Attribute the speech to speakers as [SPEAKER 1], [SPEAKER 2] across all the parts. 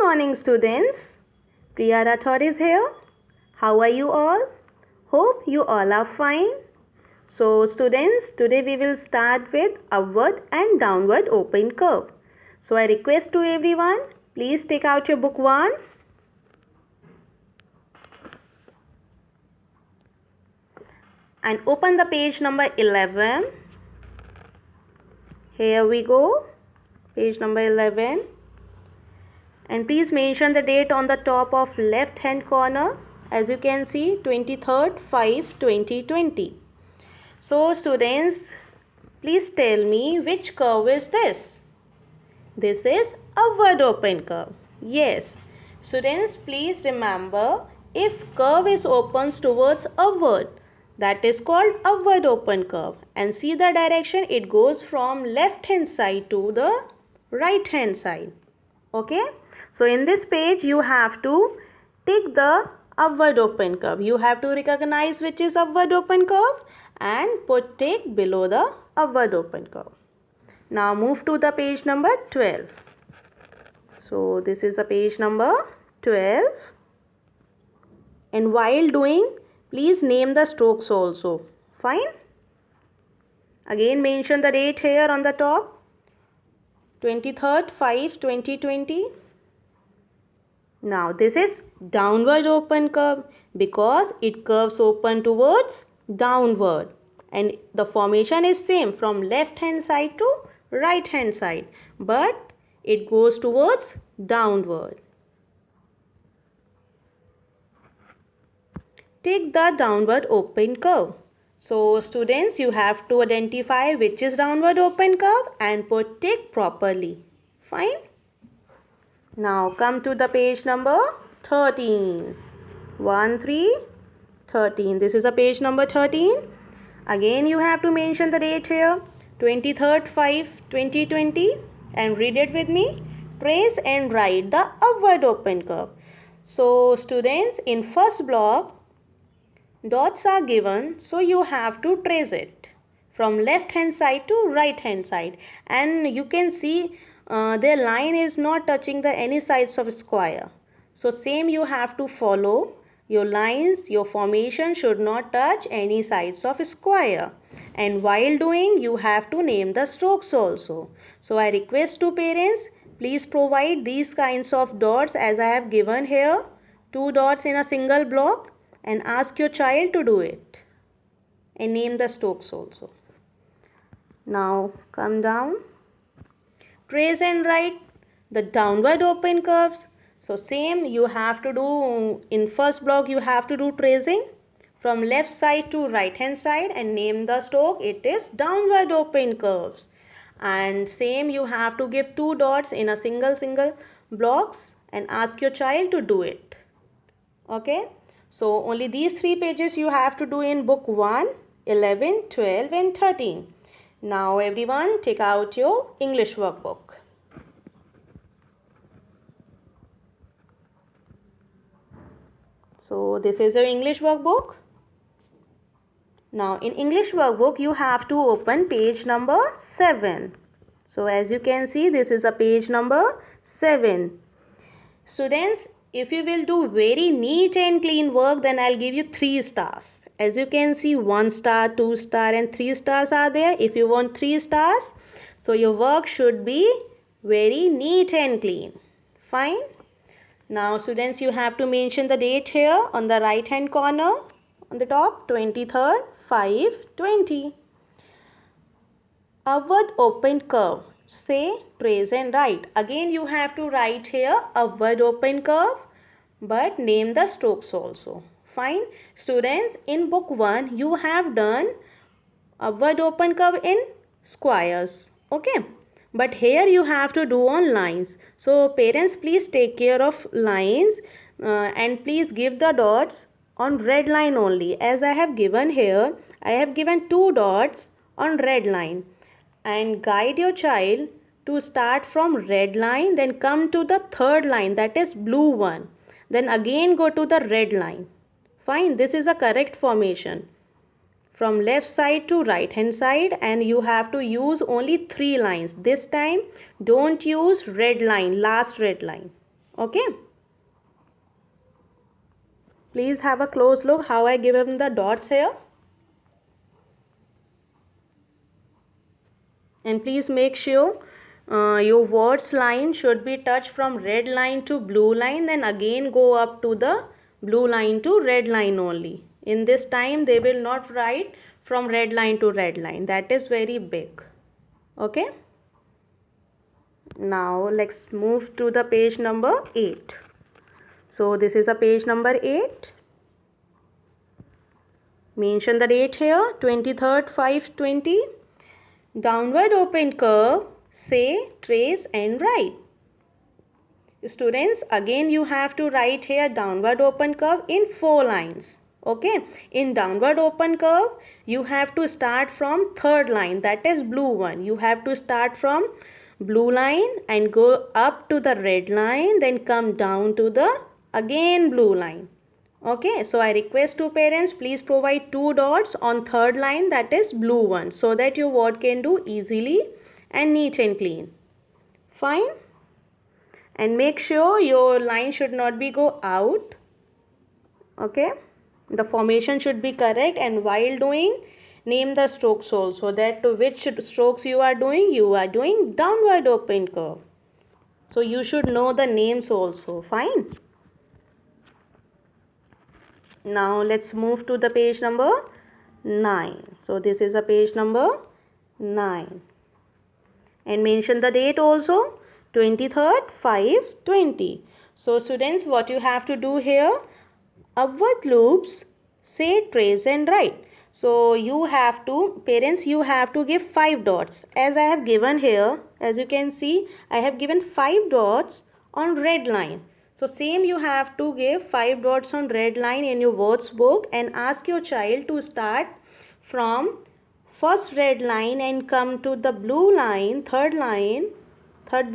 [SPEAKER 1] morning, students. Priya Rathod is here. How are you all? Hope you all are fine. So, students, today we will start with upward and downward open curve. So, I request to everyone, please take out your book 1. And open the page number 11. Here we go. Page number 11. And please mention the date on the top of left hand corner. As you can see, 23rd 5 2020. So students, please tell me which curve is this? This is upward open curve. Yes. Students, please remember, if curve is opens towards upward, that is called upward open curve. And see the direction, it goes from left hand side to the right hand side. Okay. So in this page you have to take the upward open curve. You have to recognize which is upward open curve and put tick below the upward open curve. Now move to the page number 12. So this is the page number 12. And while doing, please name the strokes also. Fine. Again mention the date here on the top. 23rd 5 2020. Now this is downward open curve because it curves open towards downward, and the formation is same from left hand side to right hand side, but it goes towards downward. Take the downward open curve. So students, you have to identify which is downward open curve and put tick properly. Fine. Now come to the page number 13. 1, 3, 13. This is a page number 13. Again you have to mention the date here. 23rd 5 2020 and read it with me. Trace and write the upward open curve. So students, in first block, dots are given, so you have to trace it from left hand side to right hand side, and you can see their line is not touching the any sides of square. So same you have to follow. Your lines, your formation should not touch any sides of square, and while doing you have to name the strokes also. So I request to parents, please provide these kinds of dots as I have given here, 2 dots in a single block, and ask your child to do it and name the strokes also. Now come down. Trace and write the downward open curves. So same you have to do in first block, you have to do tracing from left side to right hand side and name the stroke. It is downward open curves. And same you have to give 2 dots in a single blocks and ask your child to do it. Okay. So only these 3 pages you have to do in book 1, 11, 12 and 13. Now everyone take out your English workbook. So this is your English workbook. Now in English workbook you have to open page number 7. So as you can see, this is a page number 7. Students, if you will do very neat and clean work, then I'll give you 3 stars. As you can see, 1 star, 2 star and 3 stars are there. If you want 3 stars, so your work should be very neat and clean. Fine. Now students, you have to mention the date here on the right hand corner on the top, 23rd 5 20. Upward open curve. Say, trace and write. Again you have to write here upward open curve, but name the strokes also. Fine. Students, in book 1 you have done upward open curve in squares. Okay. But here you have to do on lines. So parents, please take care of lines and please give the dots on red line only. As I have given here, I have given 2 dots on red line. And guide your child to start from red line, then come to the third line, that is blue one. Then again go to the red line. Fine, this is a correct formation. From left side to right hand side, and you have to use only 3 lines. This time don't use red line, last red line. Okay. Please have a close look how I give him the dots here. And please make sure your words line should be touched from red line to blue line, then again go up to the blue line to red line only. In this time they will not write from red line to red line. That is very big. Okay. Now let's move to the page number 8. So this is a page number 8. Mention the date here, 23rd 5/20. Downward open curve, say, trace and write. Students, again you have to write here downward open curve in 4 lines. Okay, in downward open curve you have to start from third line, that is blue one. You have to start from blue line and go up to the red line, then come down to the again blue line. Okay, so I request to parents, please provide 2 dots on third line, that is blue one, so that your word can do easily and neat and clean. Fine. And make sure your line should not be go out. Okay, the formation should be correct, and while doing, name the strokes also, that to which strokes you are doing downward open curve, so you should know the names also. Fine. Now let's move to the page number 9. So this is a page number 9. And mention the date also, 23rd 5/20. So students, what you have to do here, upward loops, say, trace and write. So you have to, parents, you have to give 5 dots as I have given here. As you can see, I have given 5 dots on red line. So same you have to give 5 dots on red line in your words book, and ask your child to start from first red line and come to the blue line, third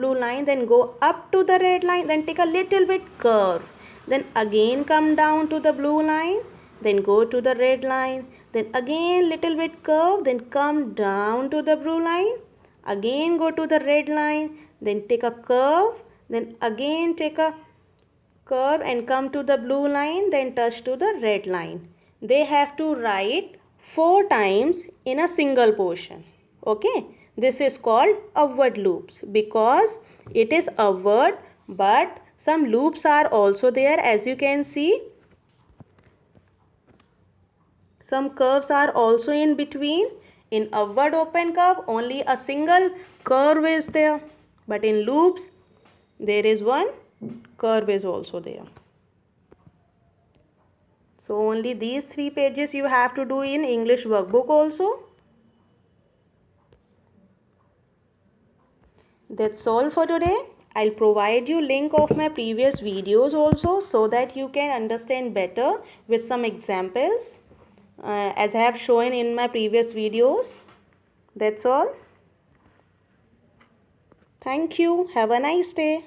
[SPEAKER 1] blue line, then go up to the red line, then take a little bit curve, then again come down to the blue line, then go to the red line, then again little bit curve, then come down to the blue line, again go to the red line, then take a curve, then again take a curve and come to the blue line, then touch to the red line. They have to write 4 times in a single portion. Okay, this is called upward loops because it is upward, but some loops are also there. As you can see, some curves are also in between. In upward open curve, only a single curve is there, but in loops there is one curve is also there. So only these 3 pages you have to do in English workbook also. That's all for today. I'll provide you link of my previous videos also, so that you can understand better with some examples as I have shown in my previous videos. That's all. Thank you. Have a nice day.